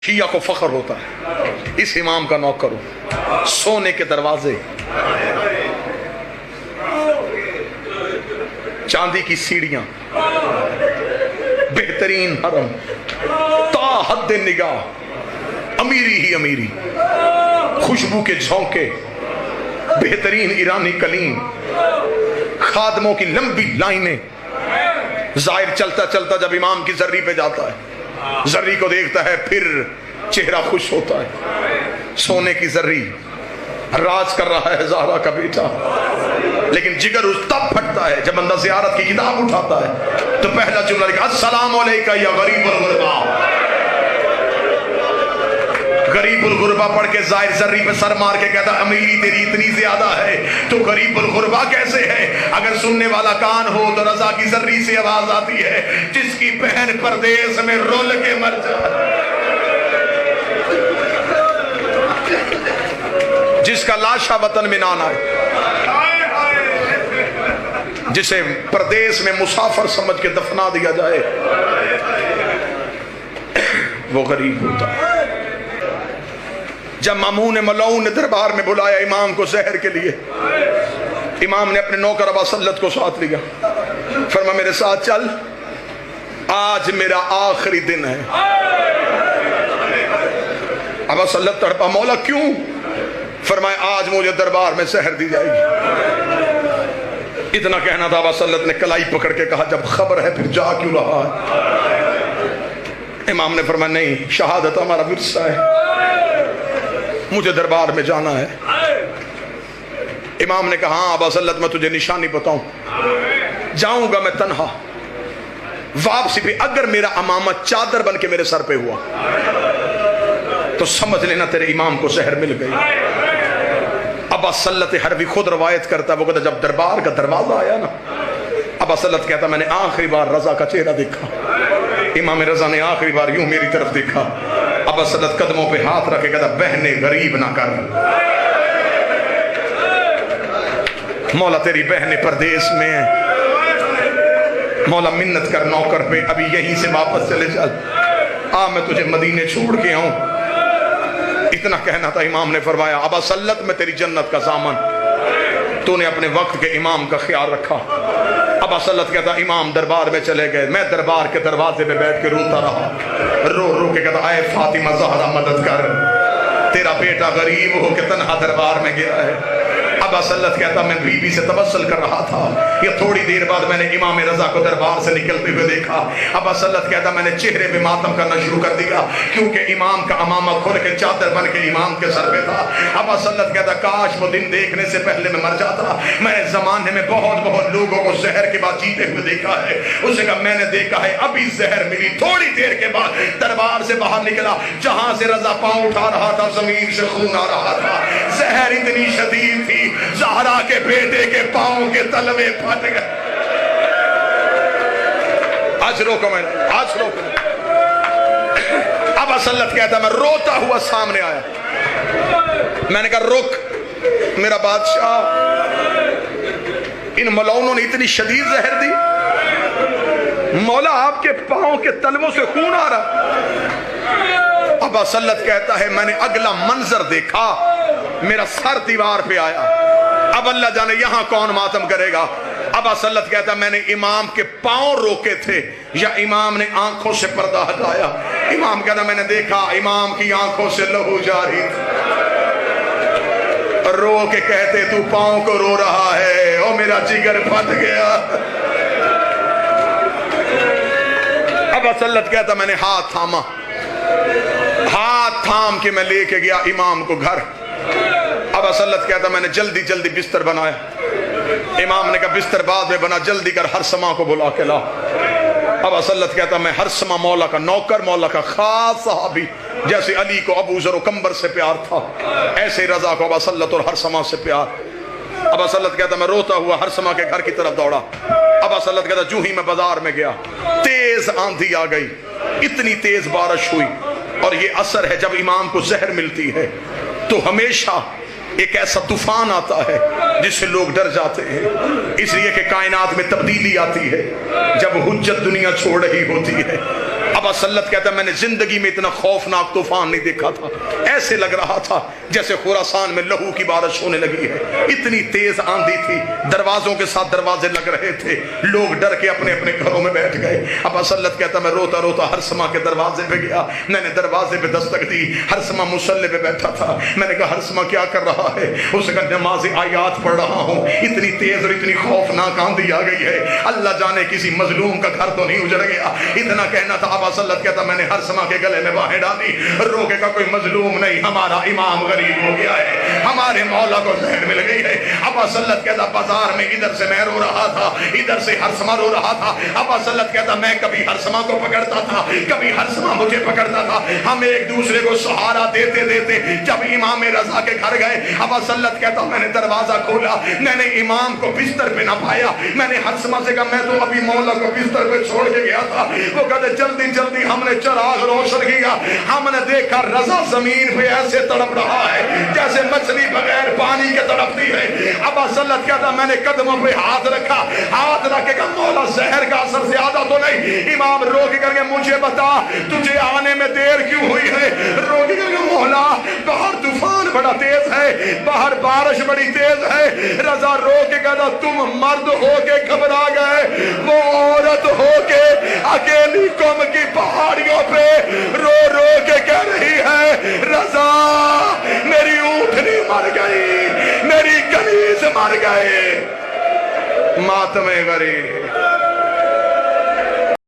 شیعہ کو فخر ہوتا ہے اس امام کا نوکر ہو. سونے کے دروازے، چاندی کی سیڑھیاں، بہترین حرم، تا حد نگاہ امیری ہی امیری، خوشبو کے جھونکے، بہترین ایرانی کلیم، خادموں کی لمبی لائنیں. ظاہر چلتا چلتا جب امام کی زری پہ جاتا ہے، زری کو دیکھتا ہے پھر چہرہ خوش ہوتا ہے. سونے کی زری، راج کر رہا ہے زہرا کا بیٹا، لیکن جگر اس تب پھٹتا ہے جب بندہ زیارت کی کتاب اٹھاتا ہے تو پہلا جملہ لکھا السلام علیکہ یا غریب الغربا. غریب الغربا پڑھ کے ظاہر زری پہ سر مار کے کہتا امیری تیری اتنی زیادہ ہے تو غریب الغربا کیسے ہے؟ اگر سننے والا کان ہو تو رضا کی زری سے آواز آتی ہے جس کی بہن پردیس میں رول کے مر جائے، جس کا لاشا وطن میں نہ آئے، جسے پردیس میں مسافر سمجھ کے دفنا دیا جائے، وہ غریب ہوتا ہے. جب مامون ملعون نے دربار میں بلایا امام کو زہر کے لیے، امام نے اپنے نوکر ابا سلط کو ساتھ لیا، فرمایا میرے ساتھ چل، آج میرا آخری دن ہے. ابا سلط تڑپا، مولا کیوں؟ فرمایا آج مجھے دربار میں زہر دی جائے گی. اتنا کہنا تھا، ابا سلط نے کلائی پکڑ کے کہا جب خبر ہے پھر جا کیوں رہا ہے؟ امام نے فرمایا نہیں، شہادت ہمارا ورثہ ہے، مجھے دربار میں جانا ہے. امام نے کہا ہاں ابا سلط میں تجھے نشانی بتاؤں، جاؤں گا میں تنہا، واپسی پہ اگر میرا امامہ چادر بن کے میرے سر پہ ہوا تو سمجھ لینا تیرے امام کو زہر مل گئی. ابا سلط حربی خود روایت کرتا ہے، وہ کہتا جب دربار کا دروازہ آیا نا، ابا سلط کہتا میں نے آخری بار رضا کا چہرہ دیکھا. امام رضا نے آخری بار یوں میری طرف دیکھا. ابا سلط قدموں پہ ہاتھ رکھے کہتا بہنے غریب نہ کر، مولا تیری بہنیں پردیس میں ہیں، مولا منت کر نوکر پہ ابھی یہیں سے واپس چلے چل، میں تجھے مدینے چھوڑ کے آؤں. اتنا کہنا تھا، امام نے فرمایا ابا سلط میں تیری جنت کا ضامن، تو نے اپنے وقت کے امام کا خیال رکھا. ابا سلط کہتا امام دربار میں چلے گئے، میں دربار کے دروازے پہ بیٹھ کے روتا رہا، رو رو کے کہتا اے فاطمہ زہرا مدد کر، تیرا بیٹا غریب ہو کے تنہا دربار میں گیا ہے. ابا سلط کہتا میں بی بی سے تبسل کر رہا تھا، یہ تھوڑی دیر بعد میں نے امام رضا کو دربار سے نکلتے ہوئے دیکھا. ابا سلط کہتا میں نے چہرے پہ ماتم کرنا شروع کر دیا کیونکہ امام کا امامہ کھل کے چادر بن کے امام کے سر پہ تھا. ابا سلط کہتا کاش وہ دن دیکھنے سے پہلے میں مر جاتا، میں نے زمانے میں بہت بہت لوگوں کو زہر کے بعد جیتے ہوئے دیکھا ہے. اسے کہا میں نے دیکھا ہے ابھی زہر ملی. تھوڑی دیر کے بعد دربار سے باہر نکلا، جہاں سے رضا پاؤں اٹھا رہا تھا زمین سے خون آ رہا تھا. زہر اتنی شدید تھی زہرا کے بیٹے کے پاؤں کے تلوے پھٹ گئے. آج روکو میں، آج روکو. ابا سلط کہتا میں روتا ہوا سامنے آیا، میں نے کہا رک میرا بادشاہ، ان ملعونوں نے اتنی شدید زہر دی، مولا آپ کے پاؤں کے تلووں سے خون آ رہا. ابا سلط کہتا ہے میں نے اگلا منظر دیکھا، میرا سر دیوار پہ آیا، اب اللہ جانے یہاں کون ماتم کرے گا. ابا سلط کہتا میں نے امام کے پاؤں روکے تھے یا امام نے آنکھوں سے پردہ ہٹایا. امام کہتا میں نے دیکھا امام کی آنکھوں سے لہو جاری تھا، رو کے کہتے تو پاؤں کو رو رہا ہے، او میرا جگر پھٹ گیا. ابا سلط کہتا میں نے ہاتھ تھاما، ہاتھ تھام کے میں لے کے گیا امام کو گھر. ابا سلط کہتا میں نے جلدی جلدی بستر بنایا. امام نے کہا بستر بعد میں بنا، جلدی کر ہرسمہ کو بلا کے لا. ابا سلط کہتا میں ہرسمہ مولا کا نوکر، مولا کا خاص صحابی، جیسے علی کو ابو ذر و کمبر سے پیار تھا ایسے رضا کو ابا سلط اور ہرسمہ سے پیار. ابا سلط کہتا میں روتا ہوا ہرسمہ کے گھر کی طرف دوڑا. ابا سلط کہتا جو ہی میں بازار میں گیا تیز آندھی آ گئی، اتنی تیز بارش ہوئی. اور یہ اثر ہے جب امام کو زہر ملتی ہے تو ہمیشہ ایک ایسا طوفان آتا ہے جس سے لوگ ڈر جاتے ہیں. اس لیے کہ کائنات میں تبدیلی آتی ہے جب حجت دنیا چھوڑ رہی ہوتی ہے. ابا سلت کہتا ہے میں نے زندگی میں اتنا خوفناک طوفان نہیں دیکھا تھا، ایسے لگ رہا تھا جیسے خراسان میں لہو کی بارش ہونے لگی ہے، اتنی تیز آندھی تھی، دروازوں کے ساتھ دروازے لگ رہے تھے، لوگ ڈر کے اپنے اپنے گھروں میں بیٹھ گئے۔ ابا سلت کہتا میں روتا روتا ہرسمہ کے دروازے پہ گیا، میں نے دروازے پہ دستک دی، ہرسمہ مصلی پہ بیٹھا تھا، میں نے کہا ہرسمہ کیا کر رہا ہے؟ اس کا نماز آیات پڑھ رہا ہوں، اتنی تیز اور اتنی خوفناک آندھی آ گئی ہے، اللہ جانے کسی مظلوم کا گھر تو نہیں اجڑ گیا، اتنا کہنا تھا۔ ابا سلت کہتا میں نے ہرسمہ کے گلے میں باہیں ڈالی، روکے کا کوئی مظلوم نہیں، ہمارا امام غریب ہو گیا ہے، ہمارے مولا کو زہر مل گئی ہے۔ ابا سلت کہتا بازار میں ادھر سے میں رو رہا تھا، ادھر سے ہرسمہ رو رہا تھا۔ ابا سلت کہتا میں کبھی ہرسمہ کو پکڑتا تھا، کبھی ہرسمہ مجھے پکڑتا تھا، ہم ایک دوسرے کو سہارا دیتے دیتے جب امام رضا کے گھر گئے، ابا سلت کہتا میں نے دروازہ کھولا، میں نے امام کو بستر پہ نہ پایا، میں نے ہرسمہ سے کہا میں تو ابھی مولا کو بستر پہ چھوڑ کے گیا تھا۔ وہ کہتے جلدی جلدی ہم نے چراغ روشن کیا، ہم نے دیکھا رضا زمین پہ ایسے تڑپ رہا ہے جیسے مچھلی بغیر پانی کے تڑپتی ہے۔ ابا سلت کہتا میں نے قدموں پہ ہاتھ رکھا، ہاتھ رکھ کے کہا مولا زہر کا اثر زیادہ تو نہیں؟ امام رو کے کر کے مجھے بتا تجھے آنے میں دیر کیوں ہوئی ہے؟ رو کے کر کے مولا باہر طوفان بڑا تیز ہے، باہر بارش بڑی تیز ہے۔ رضا رو کے کہتا تم مرد ہو کے گھبرا گئے، وہ عورت ہو کے اکیلی قوم کی پہاڑیوں پہ رو رو کے کہہ رہی ہے رضا میری اونٹنی مر گئی، میری کنیز مر گئے۔ ماتم غریب